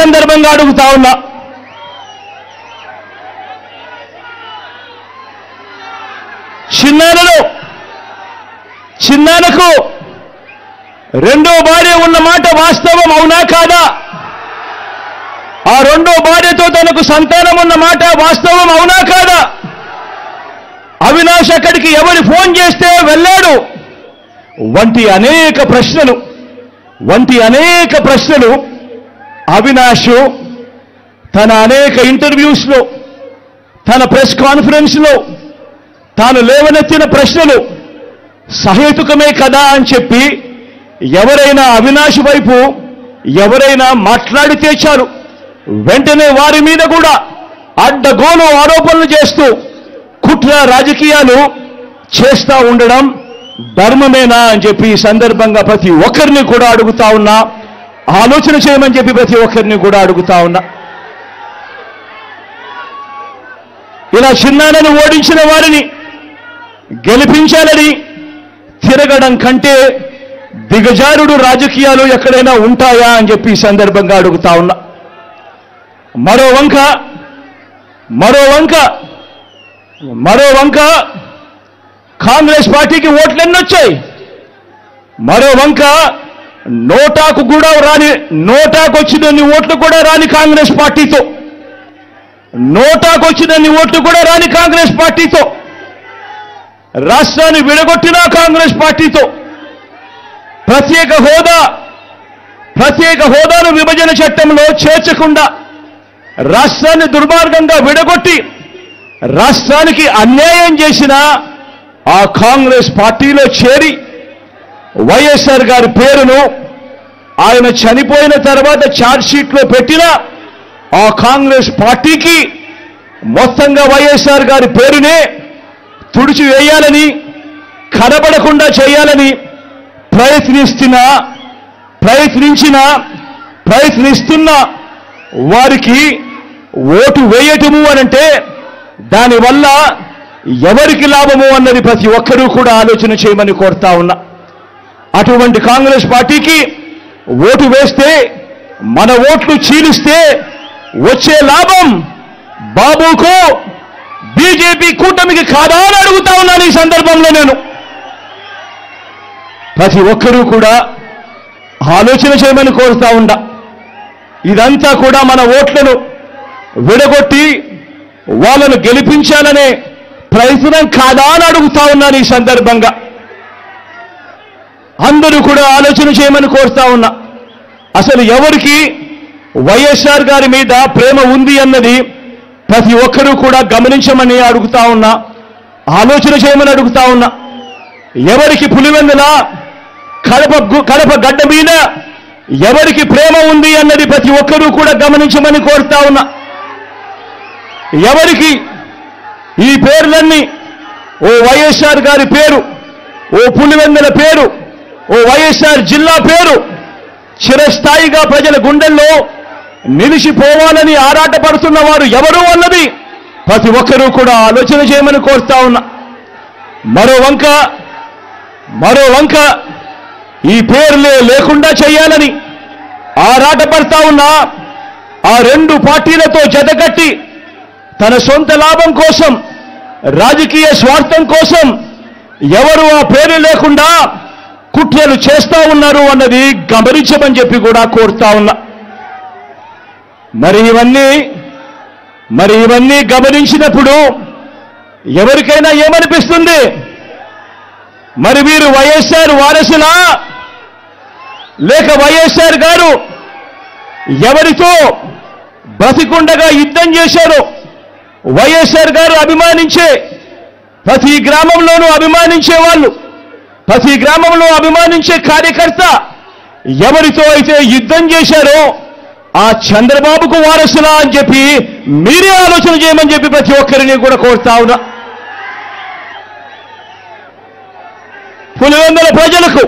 సందర్భంగా అడుగుతా ఉన్నా. చిన్నానకు రెండో భార్య ఉన్న మాట వాస్తవం అవునా కాదా? ఆ రెండో భార్యతో తనకు సంతానం ఉన్న మాట వాస్తవం అవునా కాదా? అవినాష్ అక్కడికి ఎవరు ఫోన్ చేస్తే వెళ్ళాడు వంటి అనేక ప్రశ్నలు అవినాష్ తన అనేక ఇంటర్వ్యూస్లో, తన ప్రెస్ కాన్ఫరెన్స్లో తాను లేవనెత్తిన ప్రశ్నలు సహేతుకమే కదా అని చెప్పి ఎవరైనా అవినాష్ వైపు ఎవరైనా మాట్లాడితే చాలు వెంటనే వారి మీద కూడా అడ్డగోలు ఆరోపణలు చేస్తూ కుట్ర రాజకీయాలు చేస్తూ ఉండడం ధర్మమేనా అని చెప్పి ఈ సందర్భంగా ప్రతి ఒక్కరిని కూడా అడుగుతా ఉన్నా. ఆలోచన చేయమని చెప్పి ప్రతి ఒక్కరిని కూడా అడుగుతా ఉన్నా. ఇలా చిన్నానను ఓడించిన వారిని గెలిపించాలని తిరగడం కంటే దిగజారుడు రాజకీయాలు ఎక్కడైనా ఉంటాయా అని చెప్పి ఈ సందర్భంగా అడుగుతా ఉన్నా. మరో వంక కాంగ్రెస్ పార్టీకి ఓట్లు ఎన్నొచ్చాయి. మరో వంక నోటాకు వచ్చినన్ని ఓట్లు కూడా రాని కాంగ్రెస్ పార్టీతో, కాంగ్రెస్ పార్టీతో, రాష్ట్రాన్ని విడగొట్టిన కాంగ్రెస్ పార్టీతో, ప్రత్యేక హోదాను విభజన చట్టంలో చేర్చకుండా రాష్ట్రాన్ని దుర్మార్గంగా విడగొట్టి రాష్ట్రానికి అన్యాయం చేసిన ఆ కాంగ్రెస్ పార్టీలో చేరి వైఎస్ఆర్ గారి పేరును ఆయన చనిపోయిన తర్వాత ఛార్జ్షీట్లో పెట్టిన ఆ కాంగ్రెస్ పార్టీకి మొత్తంగా వైఎస్ఆర్ గారి పేరునే తుడిచివేయాలని, కనబడకుండా చేయాలని ప్రయత్నిస్తున్న వారికి ఓటు వేయటము అనంటే దానివల్ల ఎవరికి లాభము అన్నది ప్రతి ఒక్కరూ కూడా ఆలోచన చేయమని కోరుతా ఉన్నా. అటువంటి కాంగ్రెస్ పార్టీకి ఓటు వేస్తే, మన ఓట్లు చీలిస్తే వచ్చే లాభం బాబుకు, బీజేపీ కూటమికి కాదా అని అడుగుతా ఉన్నాను. ఈ సందర్భంలో నేను ప్రతి ఒక్కరూ కూడా ఆలోచన చేయమని కోరుతా ఉన్నా. ఇదంతా కూడా మన ఓట్లను విడగొట్టి వాళ్ళను గెలిపించాలనే ప్రయత్నం కాదా అని అడుగుతా ఉన్నాను. ఈ సందర్భంగా అందరూ కూడా ఆలోచన చేయమని కోరుతా ఉన్నా. అసలు ఎవరికి వైఎస్ఆర్ గారి మీద ప్రేమ ఉంది అన్నది ప్రతి ఒక్కరూ కూడా గమనించమని అడుగుతా ఉన్నా, ఆలోచన చేయమని అడుగుతా ఉన్నా. ఎవరికి పులివెందుల కడప గడ్డ మీద ఎవరికి ప్రేమ ఉంది అన్నది ప్రతి ఒక్కరూ కూడా గమనించమని కోరుతా ఉన్నా. ఎవరికి ఈ పేర్లన్నీ, ఓ వైఎస్ఆర్ గారి పేరు, ఓ పులివెందుల పేరు, ఓ వైఎస్ఆర్ జిల్లా పేరు చిరస్థాయిగా ప్రజల గుండెల్లో నిలిచిపోవాలని ఆరాటపడుతున్న వారు ఎవరు అన్నది ప్రతి ఒక్కరూ కూడా ఆలోచన చేయమని కోరుతా ఉన్నా. మరో వంక ఈ పేర్లే లేకుండా చేయాలని ఆరాటపడతా ఉన్నా ఆ రెండు పార్టీలతో జతకట్టి తన సొంత లాభం కోసం, రాజకీయ స్వార్థం కోసం ఎవరు ఆ పేరు లేకుండా కుట్రలు చేస్తా ఉన్నారు అన్నది గమనించమని చెప్పి కూడా కోరుతా ఉన్నా. మరి ఇవన్నీ గమనించినప్పుడు ఎవరికైనా ఏమనిపిస్తుంది? మరి వీరు వైఎస్ఆర్ వారసులా, లేక వైఎస్ఆర్ గారు ఎవరితో బ్రతికుండగా యుద్ధం చేశారో, వైఎస్ఆర్ గారు అభిమానించే ప్రతి గ్రామంలోనూ అభిమానించే వాళ్ళు, ప్రతి గ్రామంలో అభిమానించే కార్యకర్త ఎవరితో అయితే యుద్ధం చేశారో ఆ చంద్రబాబుకు వారసులా అని చెప్పి మీరే ఆలోచన చేయమని చెప్పి ప్రతి ఒక్కరిని కూడా కోరుతా ఉన్నా. పులివెందుల ప్రజలకు